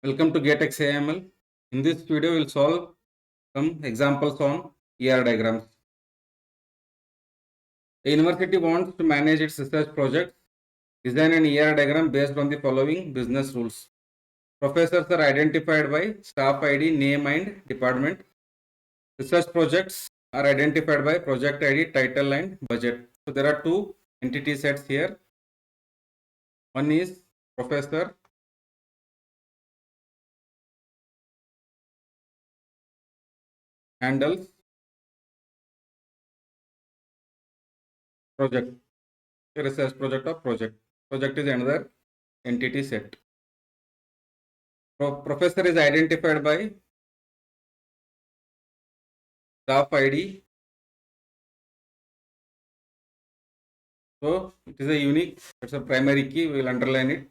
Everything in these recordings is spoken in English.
Welcome to GetXAML. In this video, we'll solve some examples on ER diagrams. A university wants to manage its research project. Design an ER diagram based on the following business rules. Professors are identified by staff ID, name and department. Research projects are identified by project ID, title and budget. So there are two entity sets here. One is professor, handles project, a research project or project. Project is another entity set. Professor is identified by staff ID. So it is a unique, it's a primary key, we will underline it.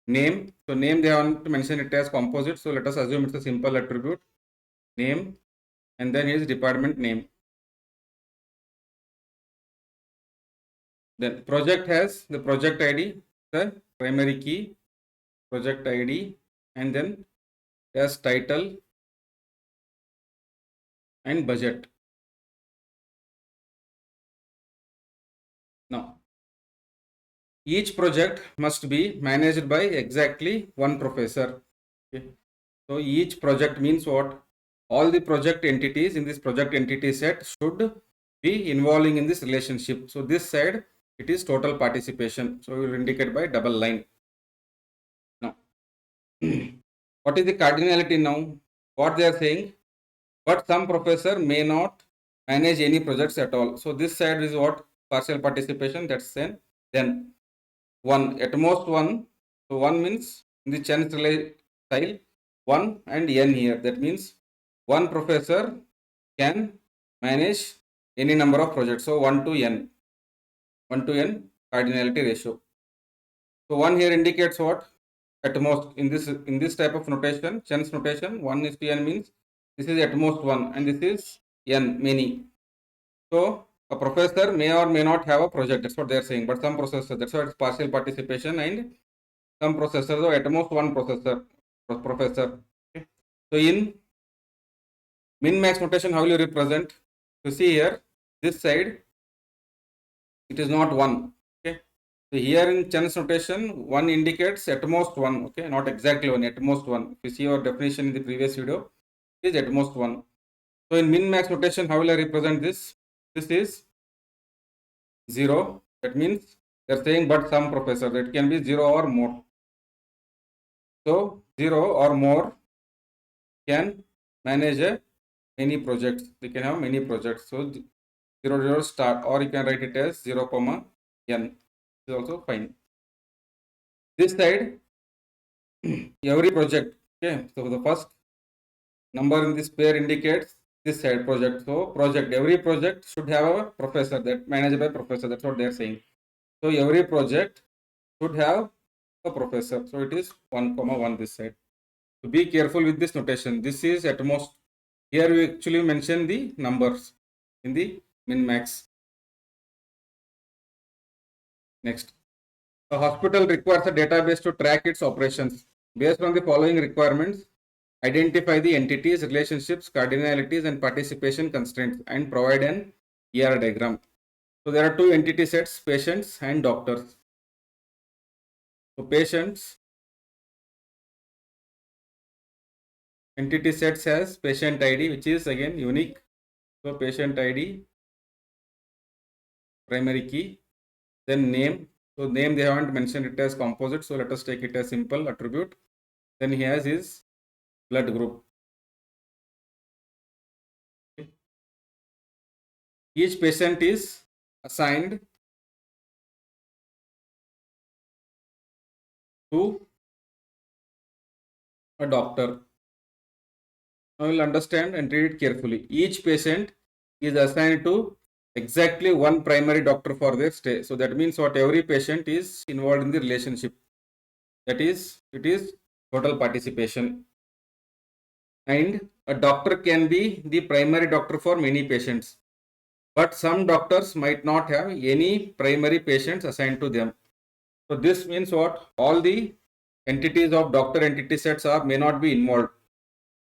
Name, so name they want to mention it as composite, so let us assume it's a simple attribute. Name and then his department name. Then project has the project ID, the primary key, project ID, and then has title and budget. Now, each project must be managed by exactly one professor. Okay. So each project means what? All the project entities in this project entity set should be involving in this relationship. So this side, it is total participation. So we will indicate by double line. Now, what is the cardinality now? What they are saying? But some professor may not manage any projects at all. So this side is what? Partial participation. That's then one, at most one. So one means in the chance style 1 and n here. That means one professor can manage any number of projects. So 1 to n cardinality ratio. So 1 here indicates what? At most in this type of notation, chance notation, 1:n means this is at most 1 and this is n, many. So a professor may or may not have a project. That's what they are saying. But some professors, that's why it's partial participation, and some processors, or at most one professor. Okay. So in min max notation, how will you represent? You see here, this side, it is not 1. Okay. So here in chance notation, 1 indicates at most 1. Okay, not exactly 1, at most 1. If you see our definition in the previous video, it is at most 1. So in min max notation, how will I represent this? This is 0. That means they are saying but some professor, that can be 0 or more. So 0 or more can manage many projects. They can have many projects. So 0 start, or you can write it as 0 comma n. Is also fine. This side, every project. Okay, so the first number in this pair indicates this side project. So project, every project should have a professor, that managed by professor. That's what they are saying. So every project should have a professor. So it is 1 comma 1 this side. So be careful with this notation. This is at most. Here we actually mention the numbers in the min max. Next, a hospital requires a database to track its operations. Based on the following requirements, identify the entities, relationships, cardinalities, and participation constraints, and provide an ER diagram. So there are two entity sets, patients and doctors. So patients, entity sets has patient ID, which is again unique. So patient ID, primary key, then name. So name they haven't mentioned it as composite, so let us take it as simple attribute. Then he has his blood group. Okay. Each patient is assigned to a doctor. Now we'll understand and read it carefully. Each patient is assigned to exactly one primary doctor for their stay. So that means what? Every patient is involved in the relationship. That is, it is total participation. And a doctor can be the primary doctor for many patients. But some doctors might not have any primary patients assigned to them. So this means what? All the entities of doctor entity sets are may not be involved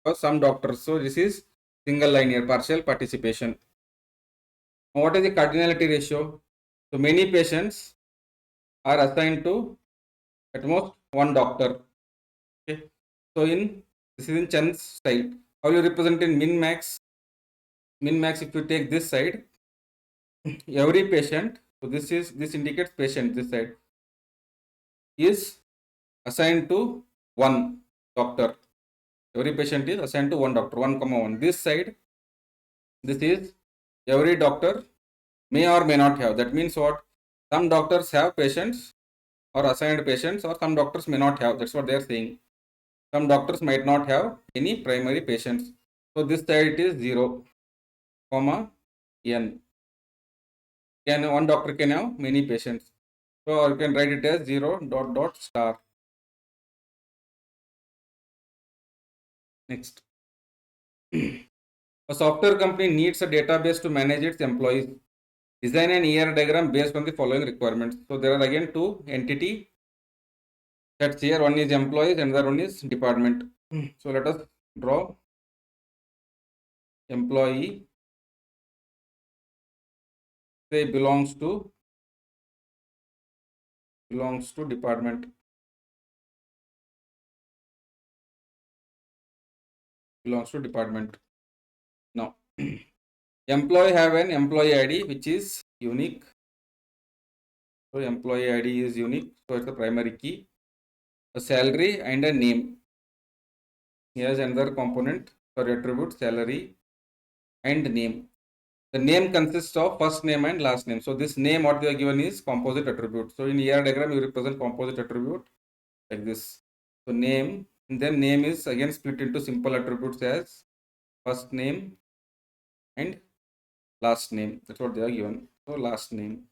for some doctors. So this is single line here, partial participation. Now, what is the cardinality ratio? So many patients are assigned to at most one doctor. Okay. So in this is in Chen's style. How you represent in min max? Min max, if you take this side, every patient, so this indicates patient, this side is assigned to one doctor. Every patient is assigned to one doctor, 1, 1. This side, this is every doctor may or may not have. That means what? Some doctors have patients or assigned patients, or some doctors may not have. That's what they are saying. Some doctors might not have any primary patients. So this side it is 0, n. One doctor can have many patients. So you can write it as 0 dot dot star. Next. A software company needs a database to manage its employees. Design an ER diagram based on the following requirements. So there are again two entity sets here. One is employees and the other one is department. So let us draw employee. Say belongs to department. Belongs to department. Now employee have an employee ID which is unique. So employee ID is unique. So it's the primary key. A salary and a name. Here's another component for attribute, salary and name. The name consists of first name and last name. So this name what they are given is composite attribute. So in ER diagram you represent composite attribute like this. So name, and then name is again split into simple attributes as first name and last name. That's what they are given. So last name.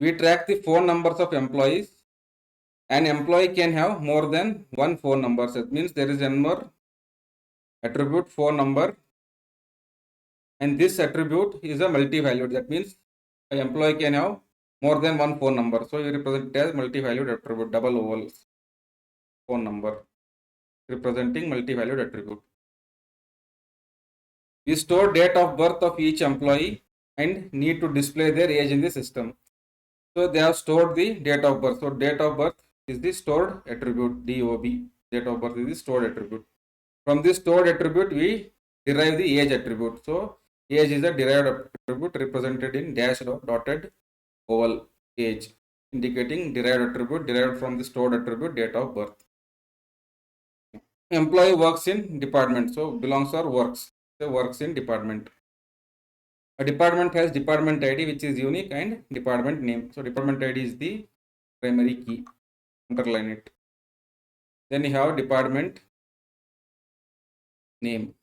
We track the phone numbers of employees. An employee can have more than one phone number. So it means there is one more attribute phone number, and this attribute is a multi-valued. That means an employee can have more than one phone number. So you represent it as multi-valued attribute, double ovals phone number, representing multi-valued attribute. We store date of birth of each employee and need to display their age in the system. So they have stored the date of birth. So date of birth is the stored attribute, DOB. Date of birth is the stored attribute. From this stored attribute, we derive the age attribute. So age is a derived attribute represented in dash dotted oval age, indicating derived attribute derived from the stored attribute date of birth. Employee works in department. So belongs or works. So works in department. A department has department ID which is unique and department name. So department ID is the primary key. Underline it. Then you have department name.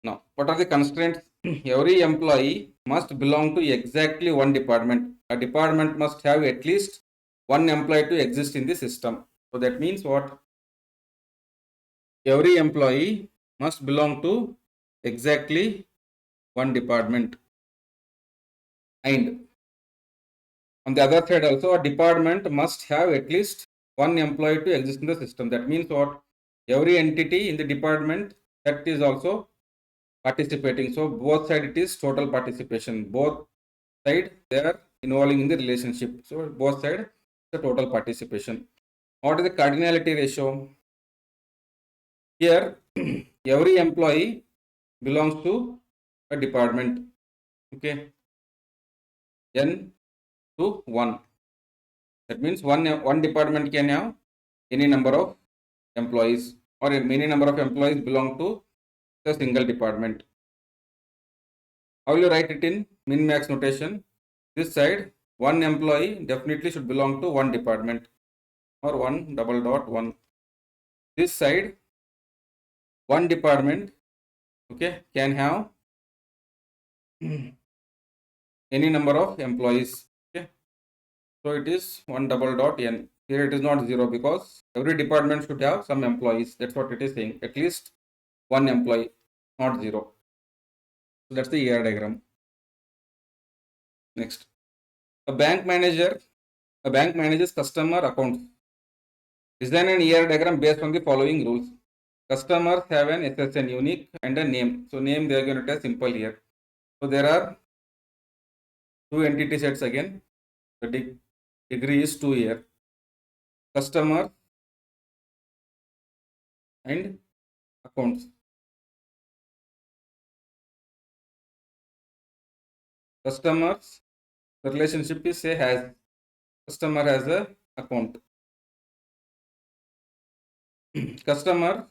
Now, what are the constraints? Every employee must belong to exactly one department. A department must have at least one employee to exist in the system. So that means what? Every employee must belong to exactly one department. And on the other side also, a department must have at least one employee to exist in the system. That means what? Every entity in the department that is also participating. So both side it is total participation. Both side they are involving in the relationship. So both side the total participation. What is the cardinality ratio? Here every employee belongs to a department. Okay, n to 1. That means one department can have any number of employees, or many number of employees belong to a single department. How will you write it in min max notation? This side one employee definitely should belong to one department, or 1 double dot 1. This side one department, okay, can have any number of employees. Okay, so it is 1 double dot n. Here it is not 0 because every department should have some employees. That's what it is saying, at least one employee, not 0. So that's the ER diagram. Next, A bank manages customer accounts. Design an ER diagram based on the following rules. Customers have an SSN unique and a name. So name they are going to test simple here. So there are two entity sets again. The degree is 2 here. Customer and accounts. Customers, the relationship is say has. Customer has a account. Customer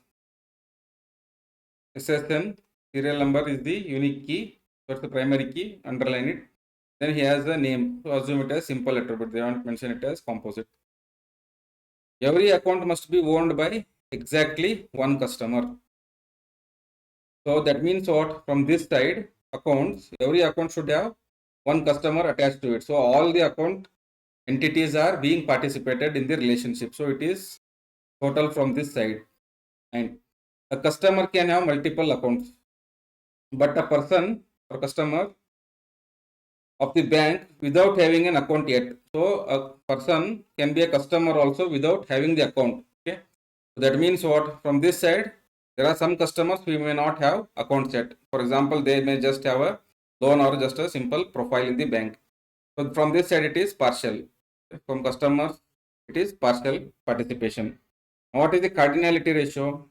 SSN serial number is the unique key. That's the primary key. Underline it. Then he has a name. So assume it as simple attribute. They want to mention it as composite. Every account must be owned by exactly one customer. So that means what? From this side, accounts, every account should have one customer attached to it. So all the account entities are being participated in the relationship. So it is total from this side. And a customer can have multiple accounts, but a person or customer of the bank without having an account yet. So a person can be a customer also without having the account. Okay. So that means what? From this side, there are some customers who may not have accounts yet. For example, they may just have a loan or just a simple profile in the bank. So from this side, it is partial. From customers, it is partial participation. What is the cardinality ratio?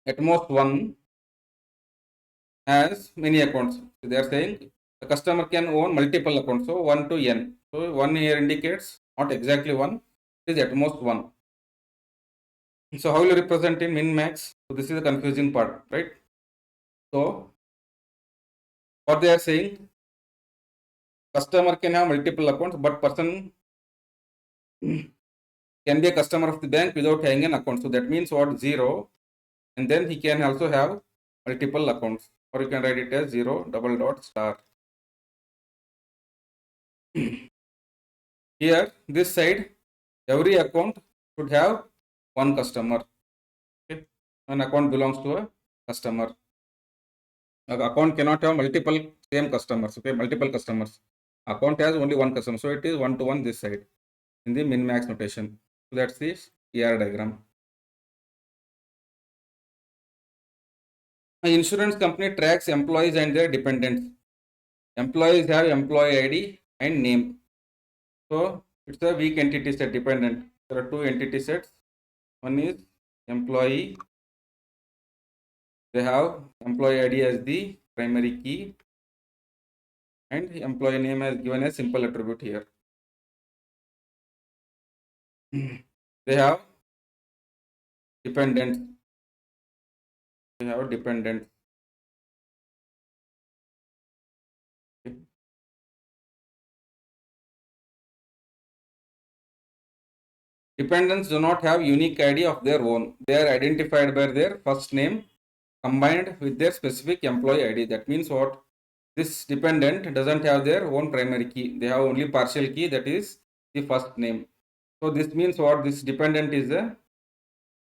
At most one has many accounts. So they are saying the customer can own multiple accounts. So 1 to n. So 1 here indicates not exactly 1, it is at most 1. So how will you represent in min max? So this is the confusing part, right? So what they are saying, customer can have multiple accounts, but person can be a customer of the bank without having an account. So that means what? 0, and then he can also have multiple accounts, or you can write it as 0 double dot star. Here this side, every account should have one customer. Okay? An account belongs to a customer. An account cannot have multiple same customers. Okay, multiple customers. Account has only one customer, so it is 1 to 1 this side in the min max notation. So that's the ER diagram. An insurance company tracks employees and their dependents. Employees have employee ID and name. So it's a weak entity set dependent. There are two entity sets. One is employee. They have employee ID as the primary key and employee name is given as simple attribute here. They have dependents. They have dependents. Okay. Dependents do not have unique ID of their own. They are identified by their first name combined with their specific employee ID. That means what? This dependent doesn't have their own primary key. They have only partial key, that is the first name. So this means what? This dependent is a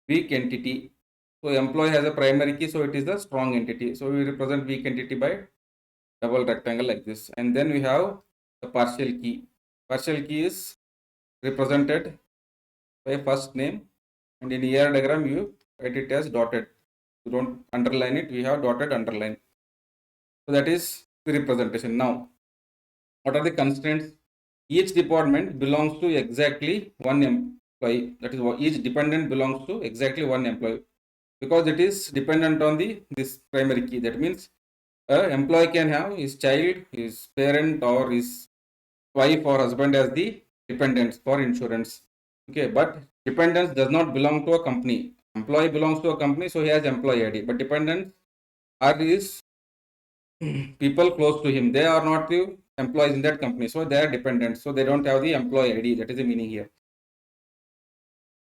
weak entity. So employee has a primary key, so it is a strong entity. So we represent weak entity by double rectangle like this. And then we have the partial key. Partial key is represented by first name, and in ER diagram you write it as dotted. You don't underline it, we have dotted underline. So that is the representation. Now, what are the constraints? Each department belongs to exactly one employee. That is what each dependent belongs to exactly one employee, because it is dependent on this primary key. That means an employee can have his child, his parent, or his wife or husband as the dependents for insurance. Okay, but dependents does not belong to a company. Employee belongs to a company, so he has employee ID. But dependents are his people close to him. They are not the employees in that company, so they are dependents. So they don't have the employee ID. That is the meaning here.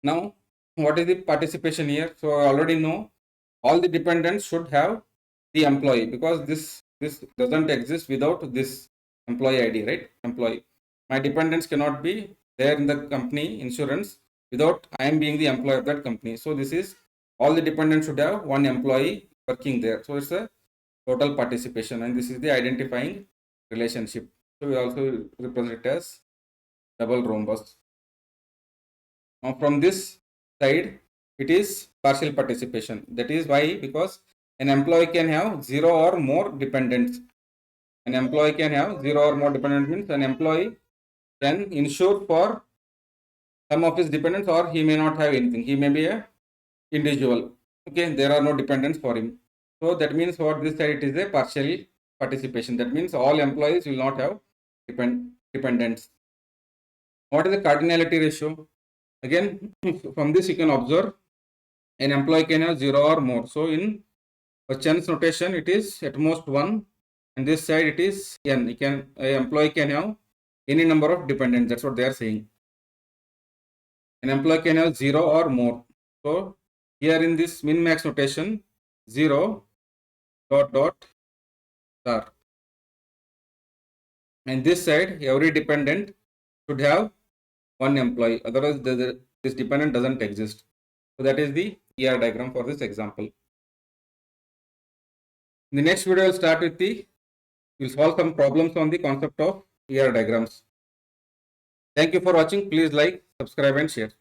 Now, what is the participation here? So I already know all the dependents should have the employee, because this doesn't exist without this employee ID, right? Employee. My dependents cannot be there in the company insurance without I am being the employee of that company. So this is all the dependents should have one employee working there. So it's a total participation, and this is the identifying relationship. So we also represent it as double rhombus. Now from this side, it is partial participation. That is why, because an employee can have 0 or more dependents. An employee can have 0 or more dependents means an employee can insure for some of his dependents, or he may not have anything. He may be a individual. Okay, there are no dependents for him. So that means what this side, it is a partial participation. That means all employees will not have dependents. What is the cardinality ratio? Again, from this you can observe an employee can have 0 or more. So in Chen's notation, it is at most 1, and this side it is n. An employee can have any number of dependents. That's what they are saying. An employee can have 0 or more. So here in this min max notation, 0 dot star, and this side every dependent should have one employee, otherwise this dependent doesn't exist. So that is the ER diagram for this example. In the next video, I will start with we'll solve some problems on the concept of ER diagrams. Thank you for watching. Please like, subscribe and share.